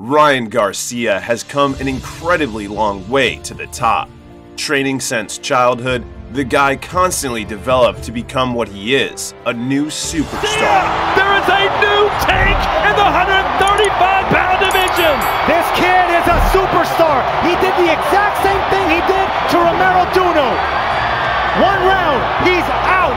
Ryan Garcia has come an incredibly long way to the top. Training since childhood, the guy constantly developed to become what he is, a new superstar. There is a new tank in the 135-pound division! This kid is a superstar! He did the exact same thing he did to Romero Duno. 1 round, he's out!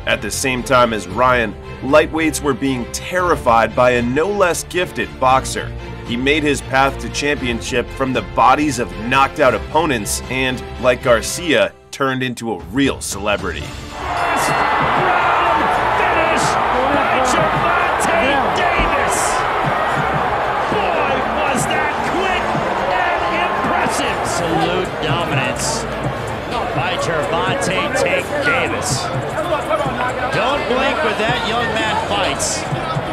At the same time as Ryan, lightweights were being terrified by a no less gifted boxer. He made his path to championship from the bodies of knocked out opponents and, like Garcia, turned into a real celebrity. First round finish by Gervonta Davis. Boy, was that quick and impressive. Absolute dominance by Gervonta "Tank" Davis. Don't blink when that young man fights.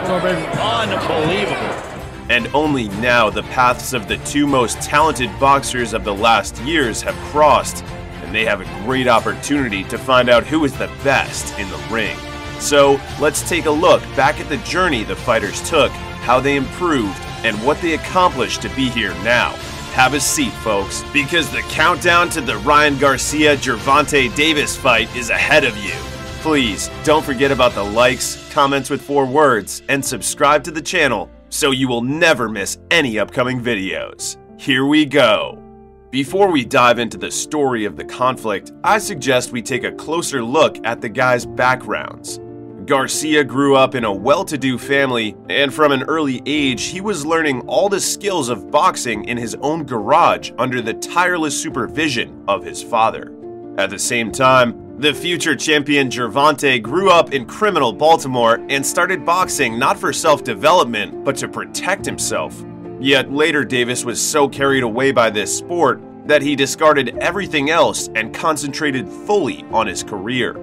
Unbelievable. And only now the paths of the two most talented boxers of the last years have crossed, and they have a great opportunity to find out who is the best in the ring. So let's take a look back at the journey the fighters took, how they improved, and what they accomplished to be here now. Have a seat, folks, because the countdown to the Ryan Garcia-Gervonta Davis fight is ahead of you. Please don't forget about the likes, comments with 4 words, and subscribe to the channel so you will never miss any upcoming videos. Here we go. Before we dive into the story of the conflict, I suggest we take a closer look at the guys' backgrounds. Garcia grew up in a well-to-do family, and from an early age, he was learning all the skills of boxing in his own garage under the tireless supervision of his father. At the same time, the future champion Gervonta grew up in criminal Baltimore and started boxing not for self-development, but to protect himself. Yet later Davis was so carried away by this sport that he discarded everything else and concentrated fully on his career.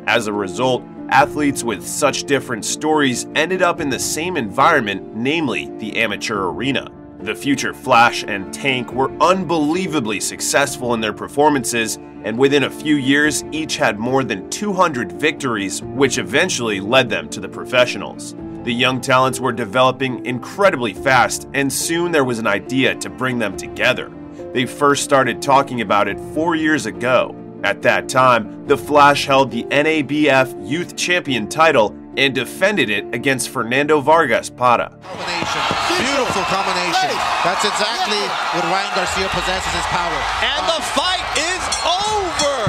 As a result, athletes with such different stories ended up in the same environment, namely the amateur arena. The future Flash and Tank were unbelievably successful in their performances, and within a few years each had more than 200 victories, which eventually led them to the professionals. The young talents were developing incredibly fast, and soon there was an idea to bring them together. They first started talking about it 4 years ago. At that time, the Flash held the NABF Youth Champion title and defended it against Fernando Vargas Parra. Beautiful combination. That's exactly what Ryan Garcia possesses, his power. And the fight is over!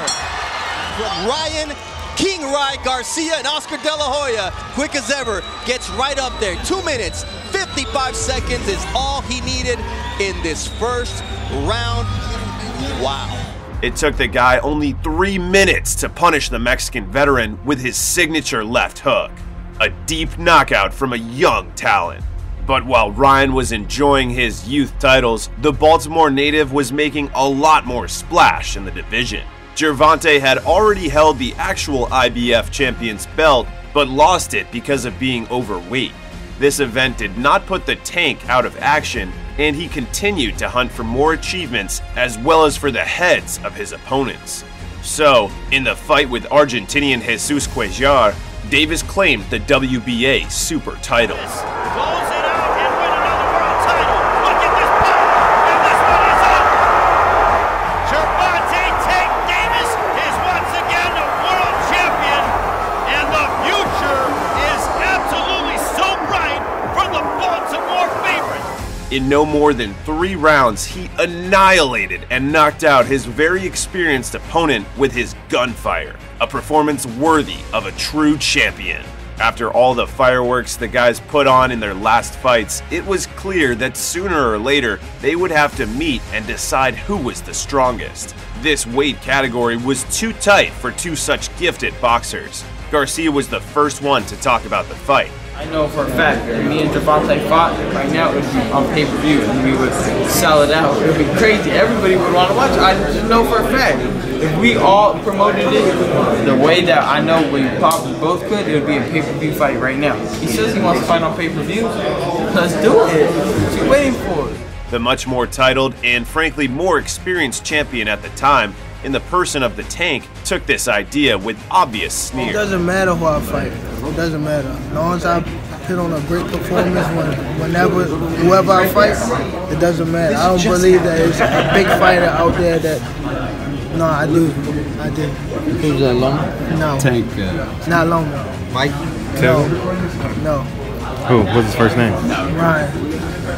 From Ryan King Rye Garcia and Oscar De La Hoya, quick as ever, gets right up there. 2 minutes, 55 seconds is all he needed in this first round. Wow. It took the guy only 3 minutes to punish the Mexican veteran with his signature left hook. A deep knockout from a young talent. But while Ryan was enjoying his youth titles, the Baltimore native was making a lot more splash in the division. Gervonta had already held the actual IBF champion's belt, but lost it because of being overweight. This event did not put the Tank out of action, and he continued to hunt for more achievements as well as for the heads of his opponents. So, in the fight with Argentinian Jesus Cuellar, Davis claimed the WBA super title. Close it out and win another world title. Look at this power, and this one is up. Gervonta "Tank" Davis is once again a world champion, and the future is absolutely so bright for the Baltimore favorite. In no more than 3 rounds, he annihilated and knocked out his very experienced opponent with his gunfire, a performance worthy of a true champion. After all the fireworks the guys put on in their last fights, it was clear that sooner or later they would have to meet and decide who was the strongest. This weight category was too tight for 2 such gifted boxers. Garcia was the first one to talk about the fight. I know for a fact that me and Gervonta fought right now, it would be on pay-per-view and we would sell it out. It would be crazy. Everybody would want to watch it. I just know for a fact. If we all promoted it the way that I know we probably both could, it would be a pay-per-view fight right now. He says he wants to fight on pay-per-view. Let's do it. What you waiting for? The much more titled and frankly more experienced champion at the time, in the person of the Tank, took this idea with obvious sneer. It doesn't matter who I fight. It doesn't matter. As long as I put on a great performance whenever, whoever I fight, it doesn't matter. I don't believe that it's a big fighter out there that, no, I do. Who's that, Long? No. Tank. Not Long. Mike? No. Who? What's his first name? Ryan.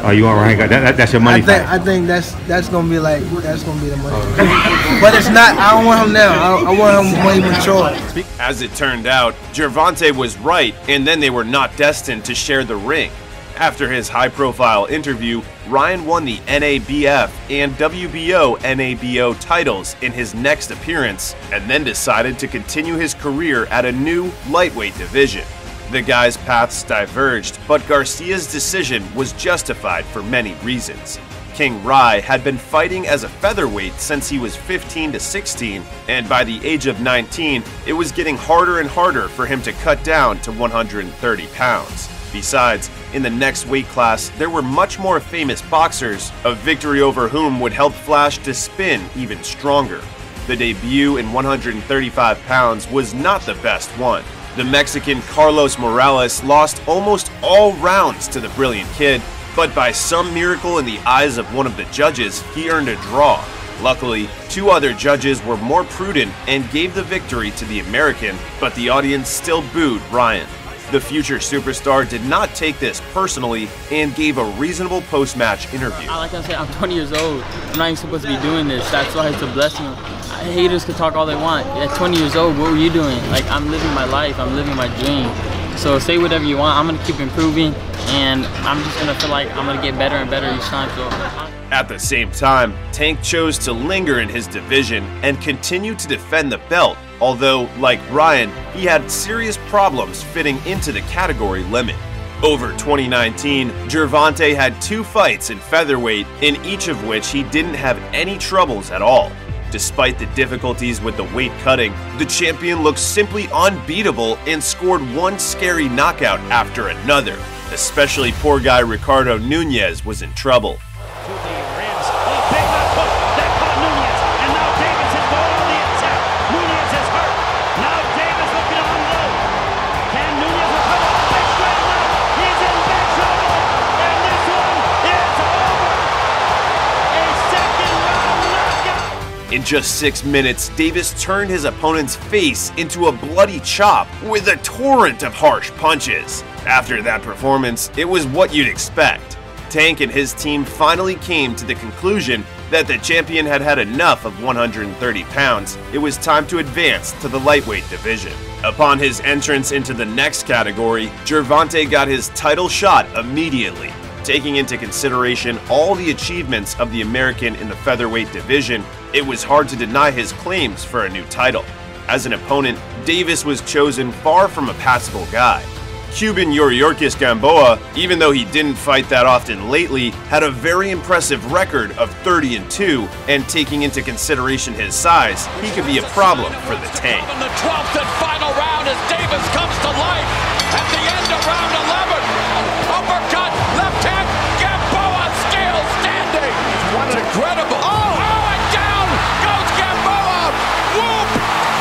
Oh, you want Ryan? That's your money fight. I think that's gonna be like, that's gonna be the money. But it's not. I don't want him now. I want him when he's mature. As it turned out, Gervonta was right, and then they were not destined to share the ring. After his high-profile interview, Ryan won the NABF and WBO NABO titles in his next appearance, and then decided to continue his career at a new lightweight division. The guys' paths diverged, but Garcia's decision was justified for many reasons. King Rai had been fighting as a featherweight since he was 15 to 16, and by the age of 19, it was getting harder and harder for him to cut down to 130 pounds. Besides, in the next weight class, there were much more famous boxers, a victory over whom would help Flash to spin even stronger. The debut in 135 pounds was not the best one. The Mexican Carlos Morales lost almost all rounds to the brilliant kid, but by some miracle in the eyes of one of the judges, he earned a draw. Luckily, two other judges were more prudent and gave the victory to the American, but the audience still booed Ryan. The future superstar did not take this personally and gave a reasonable post-match interview. Like I said, I'm 20 years old. I'm not even supposed to be doing this. That's why it's a blessing. Haters can talk all they want. At 20 years old, what were you doing? Like, I'm living my life. I'm living my dream. So say whatever you want. I'm going to keep improving, and I'm just going to feel like I'm going to get better and better each time. So. At the same time, Tank chose to linger in his division and continue to defend the belt, although, like Ryan, he had serious problems fitting into the category limit. Over 2019, Gervonta had 2 fights in featherweight, in each of which he didn't have any troubles at all. Despite the difficulties with the weight cutting, the champion looked simply unbeatable and scored one scary knockout after another. Especially poor guy Ricardo Nunez was in trouble. In just 6 minutes, Davis turned his opponent's face into a bloody chop with a torrent of harsh punches. After that performance, it was what you'd expect. Tank and his team finally came to the conclusion that the champion had had enough of 130 pounds. It was time to advance to the lightweight division. Upon his entrance into the next category, Gervonta got his title shot immediately. Taking into consideration all the achievements of the American in the featherweight division, it was hard to deny his claims for a new title. As an opponent, Davis was chosen far from a passable guy. Cuban Yuriorkis Gamboa, even though he didn't fight that often lately, had a very impressive record of 30-2, and taking into consideration his size, he could be a problem for the Tank. In the 12th and final round as Davis comes to life at the end of round 11. Uppercut, left hand, Gamboa still standing. What's incredible? Oh, and down goes Gamboa. Whoop,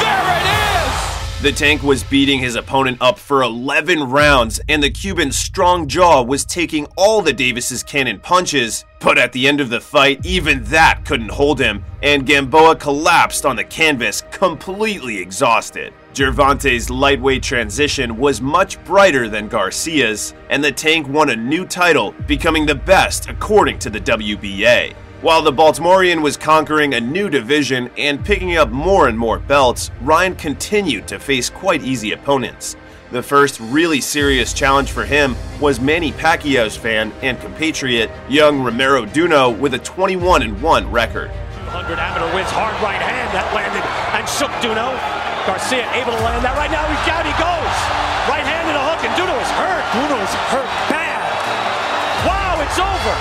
there it is. The Tank was beating his opponent up for 11 rounds, and the Cuban's strong jaw was taking all the Davis's cannon punches, but at the end of the fight, even that couldn't hold him, and Gamboa collapsed on the canvas, completely exhausted. Gervonta's lightweight transition was much brighter than Garcia's, and the Tank won a new title, becoming the best according to the WBA. While the Baltimorean was conquering a new division and picking up more and more belts, Ryan continued to face quite easy opponents. The first really serious challenge for him was Manny Pacquiao's fan and compatriot, young Romero Duno, with a 21-1 record. 100 amateur wins, hard right hand that landed and shook Duno. Garcia able to land that right now. He's down, he goes. Right hand and a hook, and Duno is hurt. Duno is hurt bad. Wow, it's over.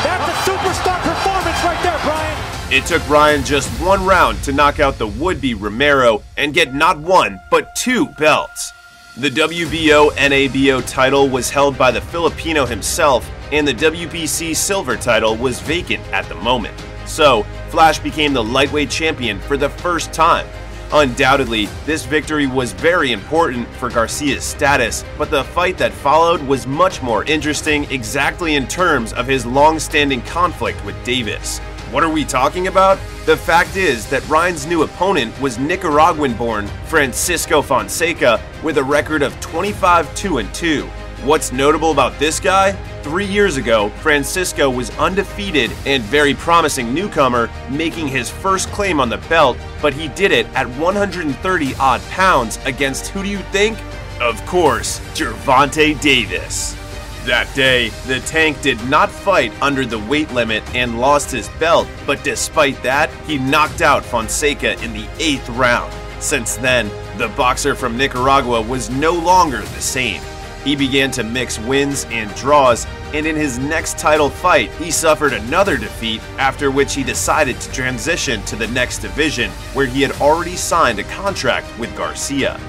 That's a superstar performance right there, Brian. It took Ryan just 1 round to knock out the would-be Romero and get not 1, but 2 belts. The WBO NABO title was held by the Filipino himself, and the WBC silver title was vacant at the moment. So, Flash became the lightweight champion for the first time. Undoubtedly, this victory was very important for Garcia's status, but the fight that followed was much more interesting exactly in terms of his long-standing conflict with Davis. What are we talking about? The fact is that Ryan's new opponent was Nicaraguan-born Francisco Fonseca with a record of 25-2-2. What's notable about this guy? 3 years ago, Francisco was undefeated and very promising newcomer, making his first claim on the belt, but he did it at 130 odd pounds against who do you think? Of course, Gervonta Davis. That day, the Tank did not fight under the weight limit and lost his belt, but despite that, he knocked out Fonseca in the 8th round. Since then, the boxer from Nicaragua was no longer the same. He began to mix wins and draws, and in his next title fight, he suffered another defeat, after which he decided to transition to the next division, where he had already signed a contract with Garcia.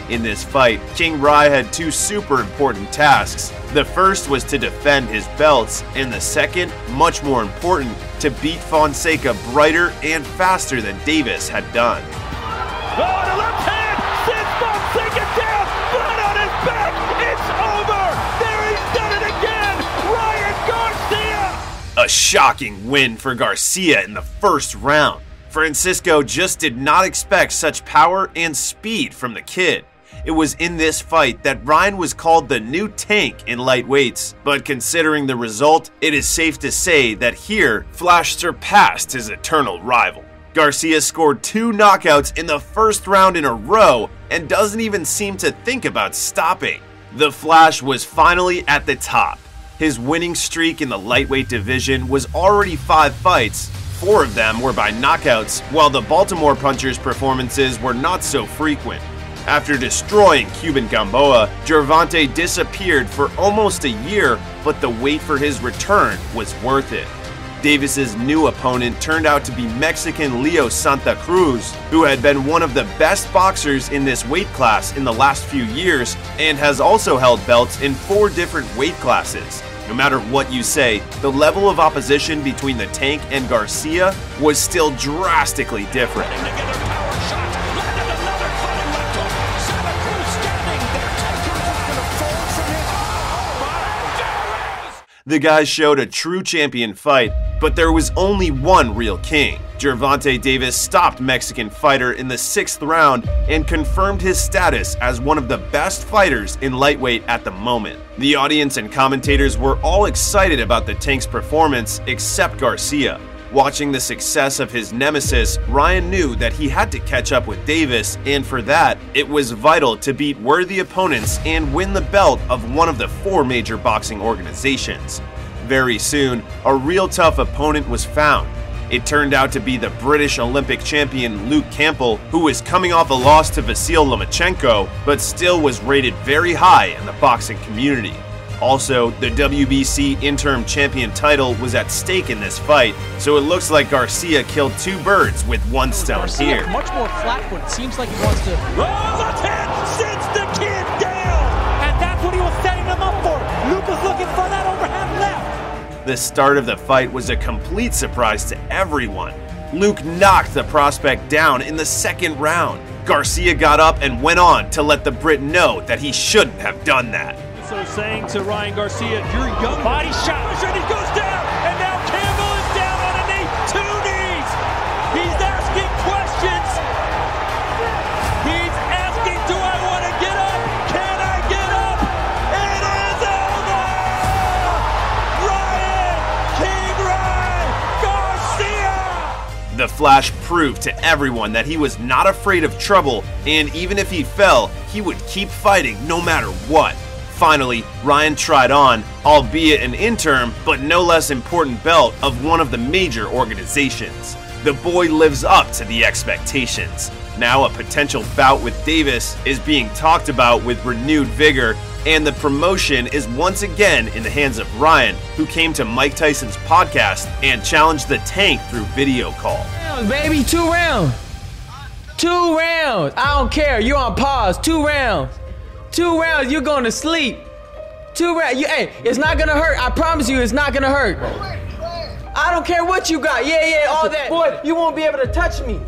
In this fight, King Rai had two super important tasks. The first was to defend his belts, and the second, much more important, to beat Fonseca brighter and faster than Davis had done. Oh, the left hand sends Fonseca down, flat on his back. It's over. There, he's done it again. Ryan Garcia. A shocking win for Garcia in the first round. Francisco just did not expect such power and speed from the kid. It was in this fight that Ryan was called the new Tank in lightweights, but considering the result, it is safe to say that here, Flash surpassed his eternal rival. Garcia scored 2 knockouts in the first round in a row and doesn't even seem to think about stopping. The Flash was finally at the top. His winning streak in the lightweight division was already 5 fights. 4 of them were by knockouts, while the Baltimore Puncher's performances were not so frequent. After destroying Cuban Gamboa, Gervonta disappeared for almost a year, but the wait for his return was worth it. Davis's new opponent turned out to be Mexican Leo Santa Cruz, who had been one of the best boxers in this weight class in the last few years and has also held belts in 4 different weight classes. No matter what you say, the level of opposition between the Tank and Garcia was still drastically different. The guys showed a true champion fight, but there was only one real king. Gervonta Davis stopped Mexican fighter in the 6th round and confirmed his status as one of the best fighters in lightweight at the moment. The audience and commentators were all excited about the Tank's performance except Garcia. Watching the success of his nemesis, Ryan knew that he had to catch up with Davis, and for that, it was vital to beat worthy opponents and win the belt of one of the 4 major boxing organizations. Very soon, a real tough opponent was found. It turned out to be the British Olympic champion Luke Campbell, who was coming off a loss to Vasyl Lomachenko, but still was rated very high in the boxing community. Also, the WBC interim champion title was at stake in this fight, so it looks like Garcia killed 2 birds with 1 stone here. Much more flat-footed. Seems like he wants to. Oh, left hand sends the kid down, and that's what he was setting him up for. Luke was looking for that overhand left. The start of the fight was a complete surprise to everyone. Luke knocked the prospect down in the 2nd round. Garcia got up and went on to let the Brit know that he shouldn't have done that. So saying to Ryan Garcia, you're young. Body shot, and he goes down, and now Campbell is down on a knee, 2 knees. He's asking questions. He's asking, do I want to get up? Can I get up? It is over! Ryan King Ryan Garcia! The Flash proved to everyone that he was not afraid of trouble, and even if he fell, he would keep fighting no matter what. Finally, Ryan tried on, albeit an interim, but no less important belt of one of the major organizations. The boy lives up to the expectations. Now a potential bout with Davis is being talked about with renewed vigor, and the promotion is once again in the hands of Ryan, who came to Mike Tyson's podcast and challenged the Tank through video call. Baby, 2 rounds. 2 rounds. I don't care. You're on pause. 2 rounds. 2 rounds, you're going to sleep. 2 rounds. Hey, it's not going to hurt. I promise you it's not going to hurt. I don't care what you got. Yeah, all that. Boy, you won't be able to touch me.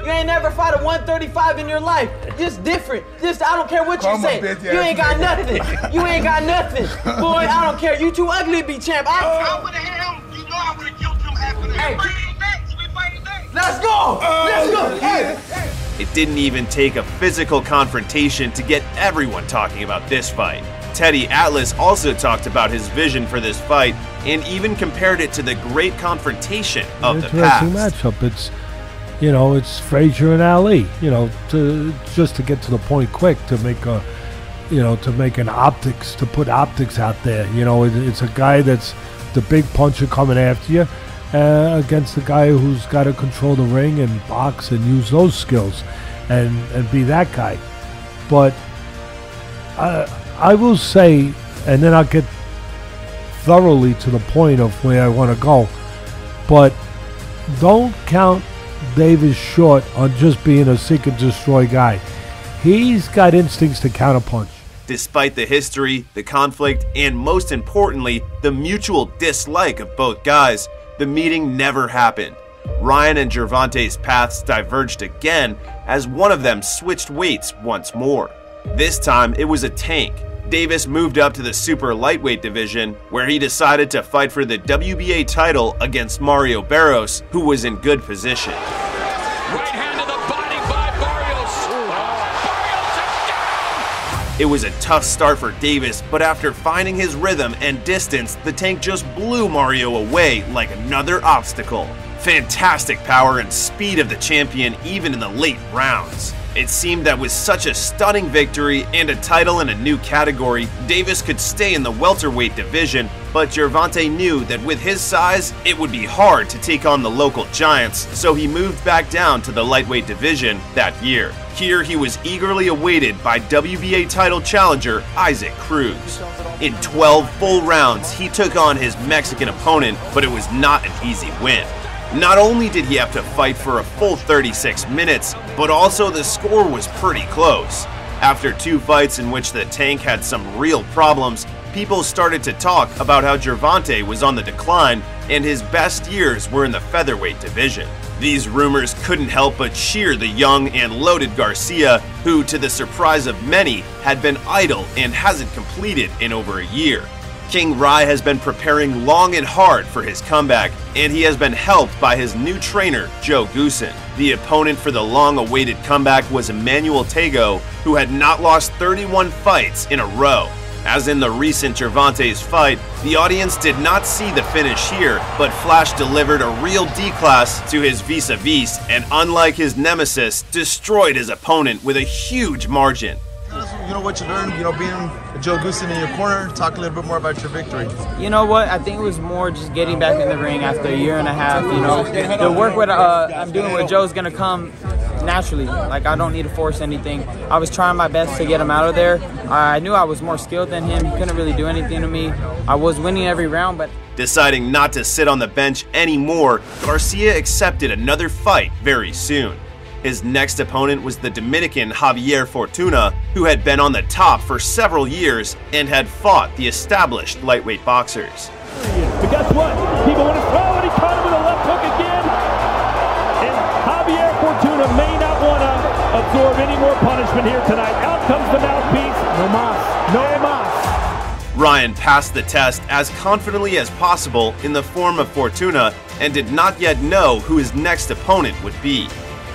You ain't never fought a 135 in your life. Just different. Just, I don't care what you say. You ain't got nothing. You ain't got nothing. Boy, I don't care. You too ugly to be champ. I would have hit him. You know I would have killed him after that. Hey. We fighting next. Let's go. Let's go. Hey. It didn't even take a physical confrontation to get everyone talking about this fight. Teddy Atlas also talked about his vision for this fight and even compared it to the great confrontation of the past. Interesting matchup. It's, you know, it's Frazier and Ali. You know, just to get to the point quick, to make a, you know, to make an optics, to put optics out there. You know, it's a guy that's the big puncher coming after you against the guy who's got to control the ring and box and use those skills and be that guy. But I will say, and then I'll get thoroughly to the point of where I want to go, but don't count Davis short on just being a seek and destroy guy. He's got instincts to counterpunch. Despite the history, the conflict, and most importantly, the mutual dislike of both guys, the meeting never happened. Ryan and Gervontai's paths diverged again as one of them switched weights once more. This time, it was a tank. Davis moved up to the super lightweight division, where he decided to fight for the WBA title against Mario Barros, who was in good position. Right hand to the body by Barrios. Barrios is down! It was a tough start for Davis, but after finding his rhythm and distance, the tank just blew Mario away like another obstacle. Fantastic power and speed of the champion even in the late rounds. It seemed that with such a stunning victory and a title in a new category, Davis could stay in the welterweight division, but Gervonta knew that with his size, it would be hard to take on the local giants, so he moved back down to the lightweight division that year. Here he was eagerly awaited by WBA title challenger Isaac Cruz. In 12 full rounds, he took on his Mexican opponent, but it was not an easy win. Not only did he have to fight for a full 36 minutes, but also the score was pretty close. After 2 fights in which the tank had some real problems, people started to talk about how Gervonta was on the decline and his best years were in the featherweight division. These rumors couldn't help but cheer the young and loaded Garcia, who, to the surprise of many, had been idle and hasn't completed in over a year. King Rai has been preparing long and hard for his comeback, and he has been helped by his new trainer, Joe Goosen. The opponent for the long-awaited comeback was Emmanuel Tego, who had not lost 31 fights in a row. As in the recent Gervonta's fight, the audience did not see the finish here, but Flash delivered a real D-class to his vis-a-vis, and unlike his nemesis, destroyed his opponent with a huge margin. You know what you learned, you know, being Joe Goosen in your corner. Talk a little bit more about your victory. You know what? I think it was more just getting back in the ring after a year and a half. You know, the work with I'm doing with Joe is gonna come naturally. Like, I don't need to force anything. I was trying my best to get him out of there. I knew I was more skilled than him. He couldn't really do anything to me. I was winning every round, but deciding not to sit on the bench anymore, Garcia accepted another fight very soon. His next opponent was the Dominican Javier Fortuna, who had been on the top for several years and had fought the established lightweight boxers. But guess what? People want to throw, and he caught him with a left hook again. And Javier Fortuna may not want to absorb any more punishment here tonight. Out comes the mouthpiece. No mas. No mas. Ryan passed the test as confidently as possible in the form of Fortuna and did not yet know who his next opponent would be.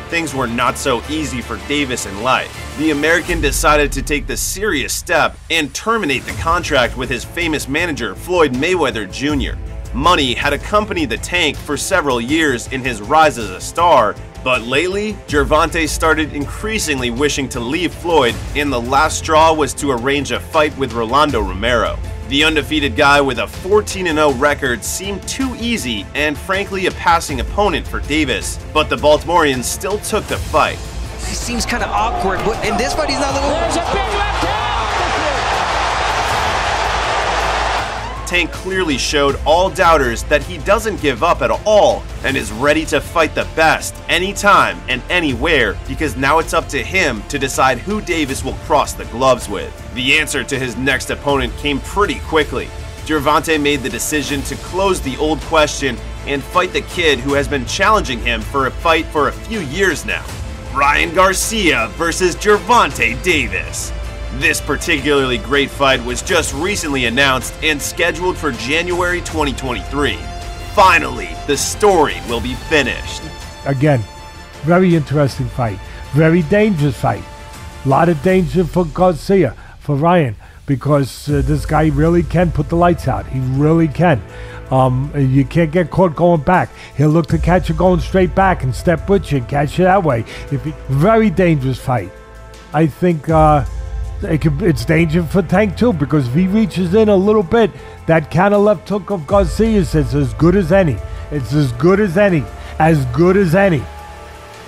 Things were not so easy for Davis in life. The American decided to take the serious step and terminate the contract with his famous manager, Floyd Mayweather Jr. Money had accompanied the tank for several years in his rise as a star, but lately, Gervonta started increasingly wishing to leave Floyd, and the last straw was to arrange a fight with Rolando Romero. The undefeated guy with a 14-0 record seemed too easy and frankly a passing opponent for Davis, but the Baltimorean still took the fight. He seems kind of awkward, but in this fight he's not the one. There's a big left hand! Tank clearly showed all doubters that he doesn't give up at all and is ready to fight the best anytime and anywhere, because now it's up to him to decide who Davis will cross the gloves with. The answer to his next opponent came pretty quickly. Gervonta made the decision to close the old question and fight the kid who has been challenging him for a fight for a few years now. Ryan Garcia versus Gervonta Davis. This particularly great fight was just recently announced and scheduled for January 2023. Finally, the story will be finished. Again, very interesting fight. Very dangerous fight. A lot of danger for Garcia, for Ryan, because this guy really can put the lights out. He really can. You can't get caught going back. He'll look to catch you going straight back and step with you and catch you that way. Very dangerous fight. I think it's danger for Tank too, because if he reaches in a little bit, that counter left hook of Garcia's is as good as any. It's as good as any. As good as any.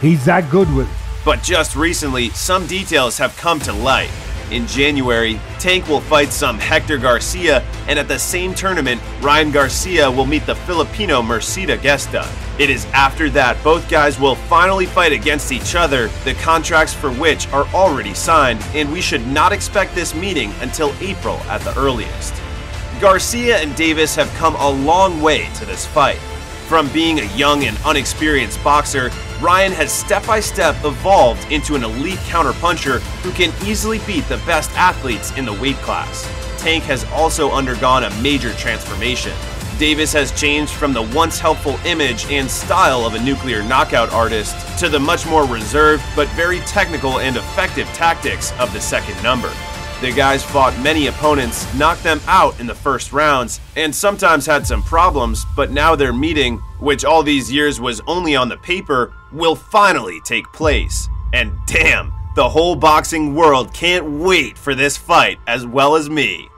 He's that good with it. But just recently, some details have come to light. In January, Tank will fight some Hector Garcia, and at the same tournament, Ryan Garcia will meet the Filipino Mercida Gesta. It is after that both guys will finally fight against each other, the contracts for which are already signed, and we should not expect this meeting until April at the earliest. Garcia and Davis have come a long way to this fight. From being a young and unexperienced boxer, Ryan has step-by-step evolved into an elite counterpuncher who can easily beat the best athletes in the weight class. Tank has also undergone a major transformation. Davis has changed from the once helpful image and style of a nuclear knockout artist to the much more reserved but very technical and effective tactics of the second number. The guys fought many opponents, knocked them out in the first rounds, and sometimes had some problems, but now their meeting, which all these years was only on the paper, will finally take place. And damn, the whole boxing world can't wait for this fight as well as me.